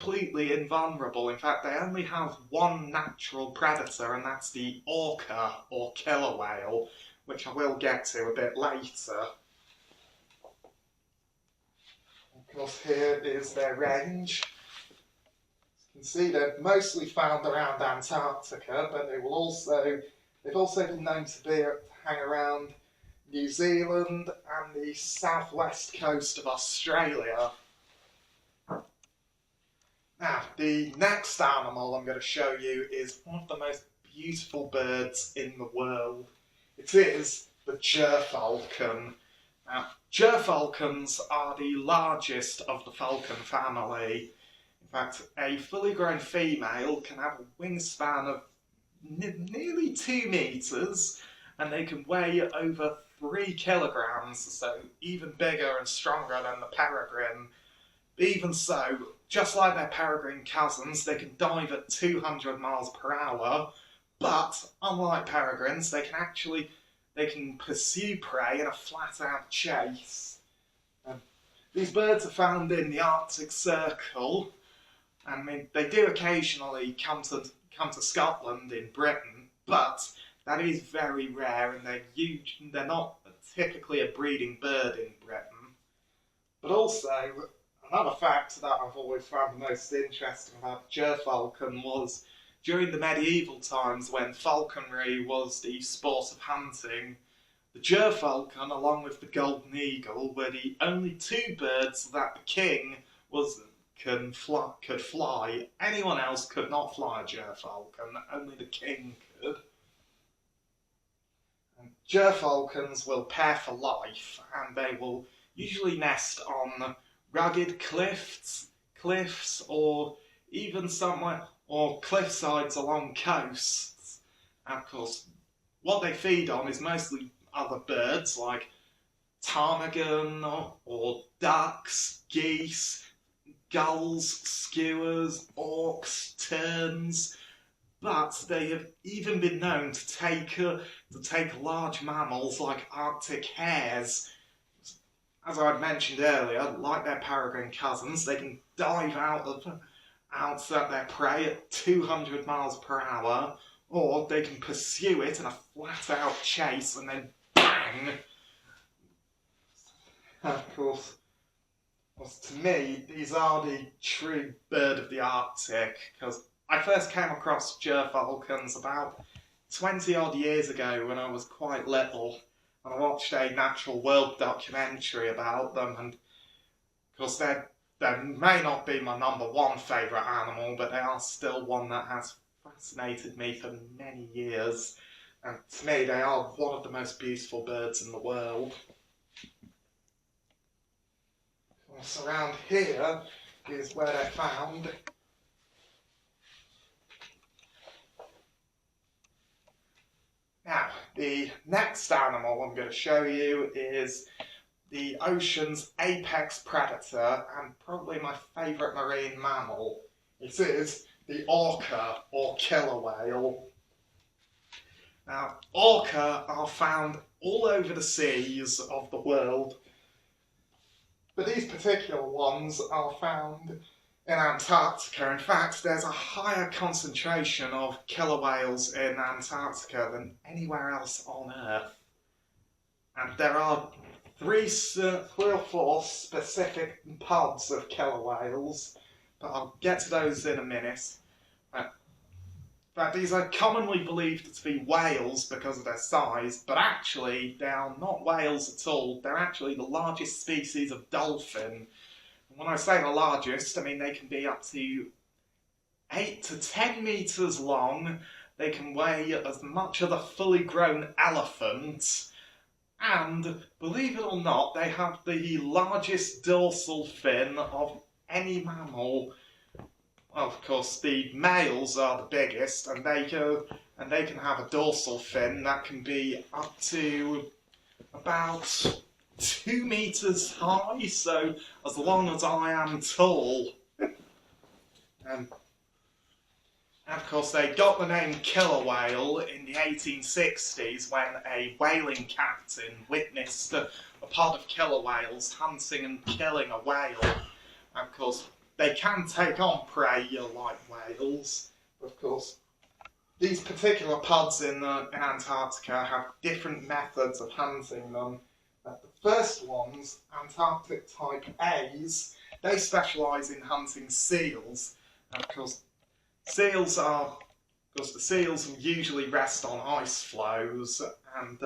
completely invulnerable. In fact, they only have one natural predator, and that's the orca, or killer whale, which I will get to a bit later. Of course, here is their range. As you can see, they're mostly found around Antarctica, but they've also been known to hang around New Zealand and the southwest coast of Australia. Now, the next animal I'm going to show you is one of the most beautiful birds in the world. It is the Gyrfalcon. Now, Gyrfalcons are the largest of the falcon family. In fact, a fully grown female can have a wingspan of nearly 2 meters, and they can weigh over 3 kilograms, so even bigger and stronger than the peregrine. Even so, just like their peregrine cousins, they can dive at 200 miles per hour, but unlike peregrines, they can pursue prey in a flat-out chase. These birds are found in the Arctic Circle. I mean, they do occasionally come to Scotland in Britain, but that is very rare, and they're not typically a breeding bird in Britain. But also, another fact that I've always found the most interesting about Gyrfalcon was during the medieval times when falconry was the sport of hunting, the Gyrfalcon, along with the golden eagle, were the only 2 birds that the king could fly. Anyone else could not fly a Gyrfalcon, only the king could. And Gyrfalcons will pair for life, and they will usually nest on rugged cliffs, or even cliff sides along coasts. And of course, what they feed on is mostly other birds like ptarmigan or ducks, geese, gulls, skuas, auks, terns. But they have even been known to take large mammals like Arctic hares. As I had mentioned earlier, like their peregrine cousins, they can dive out at their prey at 200 miles per hour, or they can pursue it in a flat-out chase and then bang! Of course, to me, these are the true bird of the Arctic, because I first came across Gyrfalcons about 20 odd years ago when I was quite little. And I watched a natural world documentary about them, and of course they may not be my #1 favourite animal, but they are still one that has fascinated me for many years. And to me, they are one of the most beautiful birds in the world. So around here is where they're found. Now, the next animal I'm going to show you is the ocean's apex predator and probably my favourite marine mammal. It is the orca, or killer whale. Now, orca are found all over the seas of the world, but these particular ones are found in Antarctica. In fact, there's a higher concentration of killer whales in Antarctica than anywhere else on Earth. And there are 3 or 4 specific pods of killer whales, but I'll get to those in a minute. In fact, these are commonly believed to be whales because of their size, but actually they are not whales at all. They're actually the largest species of dolphin. When I say the largest, I mean they can be up to 8 to 10 meters long. They can weigh as much as a fully grown elephant. And, believe it or not, they have the largest dorsal fin of any mammal. Well, of course, the males are the biggest, and they can have a dorsal fin that can be up to about 2 meters high, so as long as I am tall. And of course they got the name killer whale in the 1860s when a whaling captain witnessed a pod of killer whales hunting and killing a whale. And of course they can take on prey like whales. Of course, these particular pods in Antarctica have different methods of hunting them. The first ones, Antarctic type A's, they specialise in hunting seals. And of course, the seals will usually rest on ice floes, and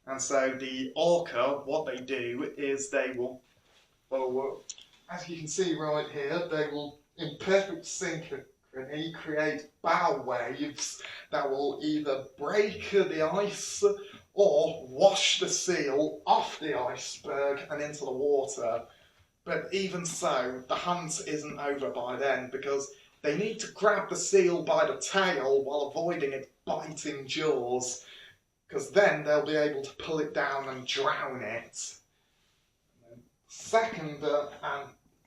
and so the orca, what they do is they will, as you can see right here, they will, in perfect synchrony, create bow waves that will either break the ice or wash the seal off the iceberg and into the water. But even so, the hunt isn't over by then, because they need to grab the seal by the tail while avoiding its biting jaws, because then they'll be able to pull it down and drown it. Second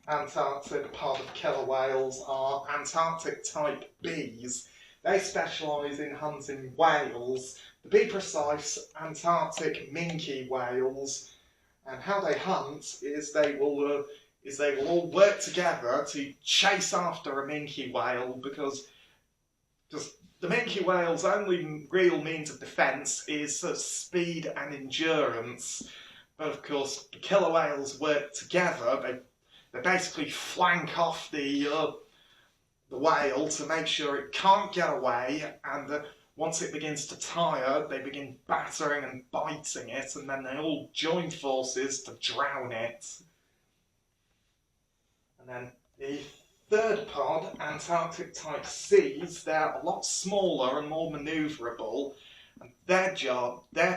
Antarctic pod of killer whales are Antarctic type B's. They specialise in hunting whales, to be precise, Antarctic minke whales. And how they hunt is they will all work together to chase after a minke whale, because the minke whale's only real means of defence is speed and endurance. But of course, the killer whales work together. They basically flank off the whale to make sure it can't get away, and once it begins to tire, they begin battering and biting it, and then they all join forces to drown it. And then the third pod, Antarctic type C's, they're a lot smaller and more manoeuvrable, and they're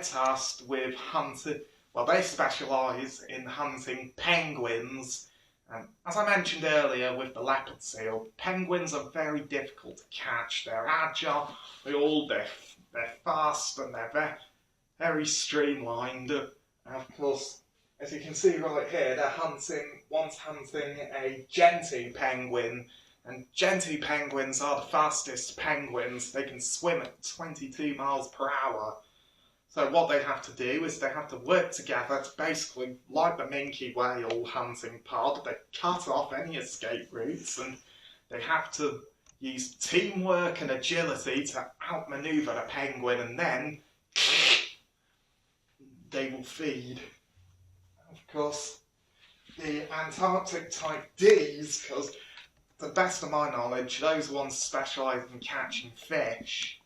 tasked with hunting, well, they specialise in hunting penguins. And as I mentioned earlier with the leopard seal, penguins are very difficult to catch. They're agile, they're fast, and they're very streamlined. And of course, as you can see right here, they're hunting a gentoo penguin, and gentoo penguins are the fastest penguins. They can swim at 22 miles per hour. So what they have to do is they have to work together to basically, like the minke whale hunting pod, they cut off any escape routes, and they have to use teamwork and agility to outmaneuver the penguin, and then they will feed. Of course, the Antarctic type D's, because to the best of my knowledge, those ones specialise in catching fish.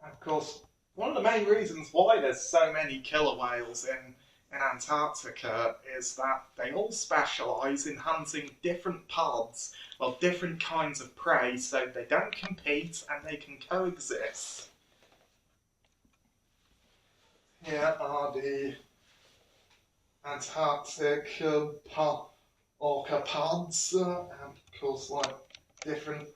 And of course, one of the main reasons why there's so many killer whales in Antarctica is that they all specialise in hunting different pods, well, different kinds of prey, so they don't compete and they can coexist. Here are the Antarctic orca pods, and of course, like different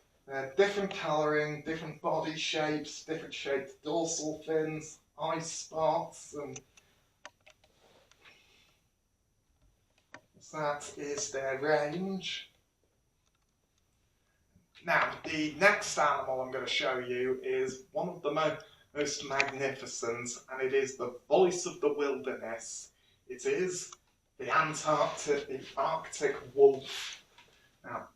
colouring, different body shapes, different shaped dorsal fins, eye spots, and that is their range. Now, the next animal I'm going to show you is one of the most magnificent, and it is the voice of the wilderness. It is the Arctic wolf. Now,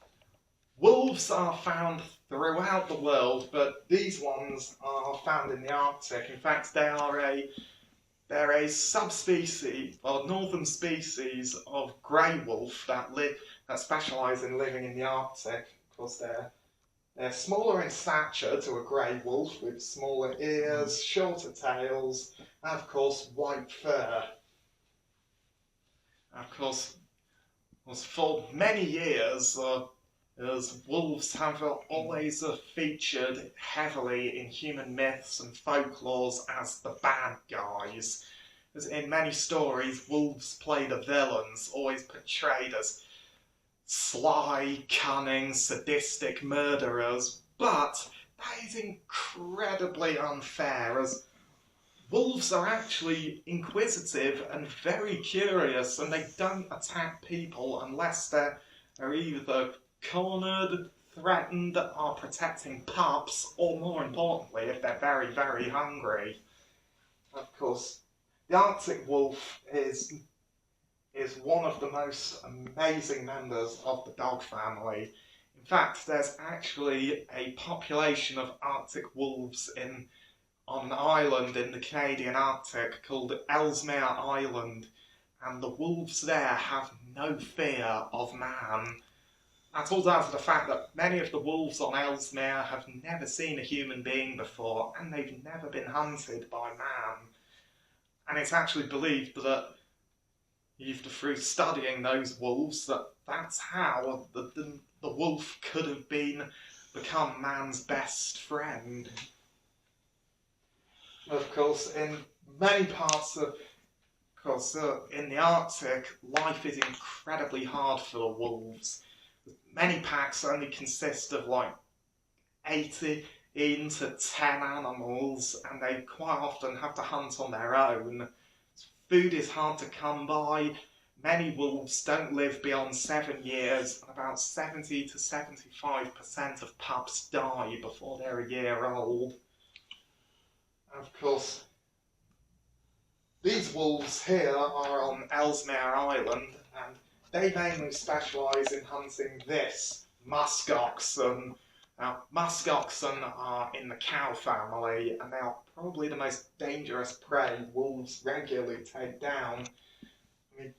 wolves are found throughout the world, but these ones are found in the Arctic. In fact, they're a subspecies, or northern species of grey wolf that specialise in living in the Arctic. Of course, they're smaller in stature to a grey wolf, with smaller ears, shorter tails, and of course white fur. Of course, for many years, as wolves have always featured heavily in human myths and folklores as the bad guys. As in many stories, wolves play the villains, always portrayed as sly, cunning, sadistic murderers, but that is incredibly unfair, as wolves are actually inquisitive and very curious, and they don't attack people unless they're either cornered, threatened, are protecting pups, or more importantly, if they're very, very hungry. Of course, the Arctic wolf is is one of the most amazing members of the dog family. In fact, there's actually a population of Arctic wolves on an island in the Canadian Arctic called Ellesmere Island, and the wolves there have no fear of man. That's all down to the fact that many of the wolves on Ellesmere have never seen a human being before, and they've never been hunted by man. And it's actually believed that through studying those wolves, that's how the wolf could have become man's best friend. Of course, in many parts of in the Arctic, life is incredibly hard for the wolves. Many packs only consist of like 18 to 10 animals, and they quite often have to hunt on their own. Food is hard to come by. Many wolves don't live beyond 7 years, and about 70 to 75% of pups die before they're a year old. And of course, these wolves here are on Ellesmere Island, and they mainly specialise in hunting this musk oxen. Now, musk oxen are in the cow family, and they are probably the most dangerous prey wolves regularly take down. I mean,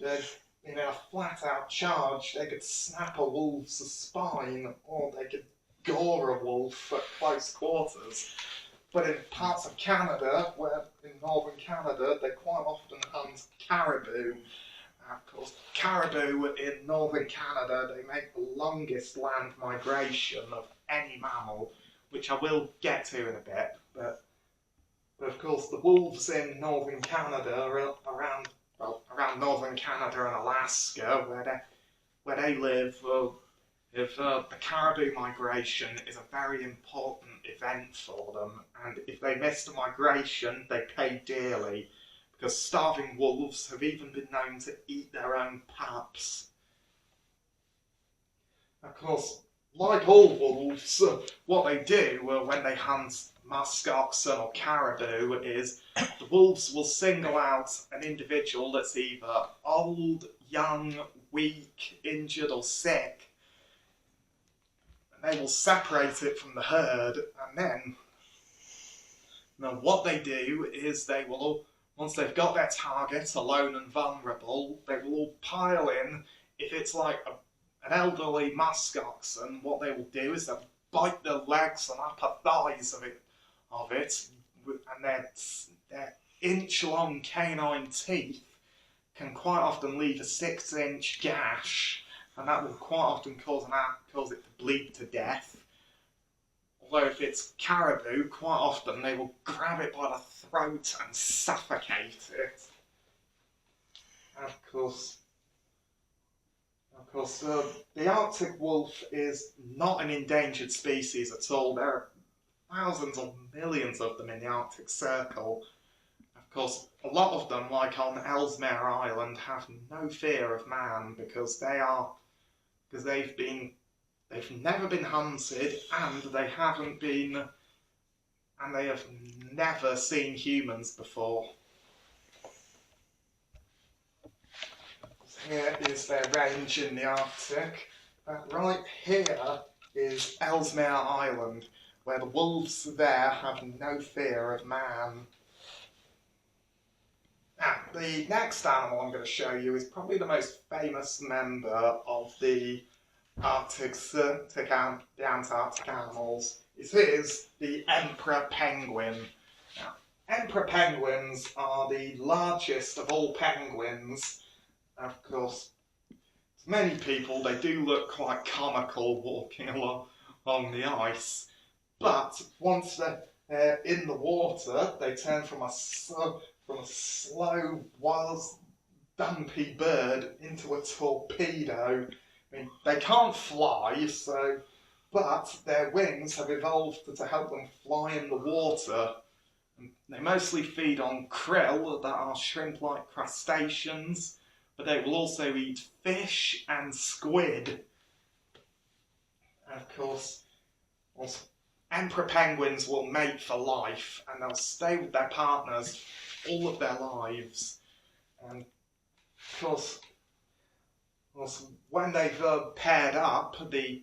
in a flat-out charge, they could snap a wolf's spine, or they could gore a wolf at close quarters. But in parts of Canada, in northern Canada, they quite often hunt caribou. Of course, caribou in northern Canada, they make the longest land migration of any mammal, which I will get to in a bit. But of course, the wolves in northern Canada are around northern Canada and Alaska, where they live. The caribou migration is a very important event for them, and if they miss the migration, they pay dearly, because starving wolves have even been known to eat their own pups. Of course, like all wolves, what they do when they hunt musk oxen or caribou is the wolves will single out an individual that's either old, young, weak, injured or sick, and they will separate it from the herd, and then what they do is they will, once they've got their target alone and vulnerable, they will all pile in. If it's like an elderly musk oxen, what they will do is they'll bite the legs and upper thighs of it, and their inch-long canine teeth can quite often leave a 6-inch gash, and that will quite often cause it to bleed to death. Although if it's caribou, quite often they will grab it by the throat and suffocate it. And of course, the Arctic wolf is not an endangered species at all. There are thousands or millions of them in the Arctic Circle. Of course, a lot of them, like on Ellesmere Island, have no fear of man because they've never been hunted, and they have never seen humans before. Here is their range in the Arctic. Right here is Ellesmere Island, where the wolves there have no fear of man. Now, the next animal I'm going to show you is probably the most famous member of the Antarctic animals. It is the emperor penguin. Now, emperor penguins are the largest of all penguins. Of course, to many people they do look quite comical walking along the ice, but once they're in the water, they turn from a slow, wild, dumpy bird into a torpedo. I mean, they can't fly, but their wings have evolved to help them fly in the water. They mostly feed on krill that are shrimp-like crustaceans, but they will also eat fish and squid. And of course, emperor penguins will mate for life, and they'll stay with their partners all of their lives. And of course, When they've paired up, the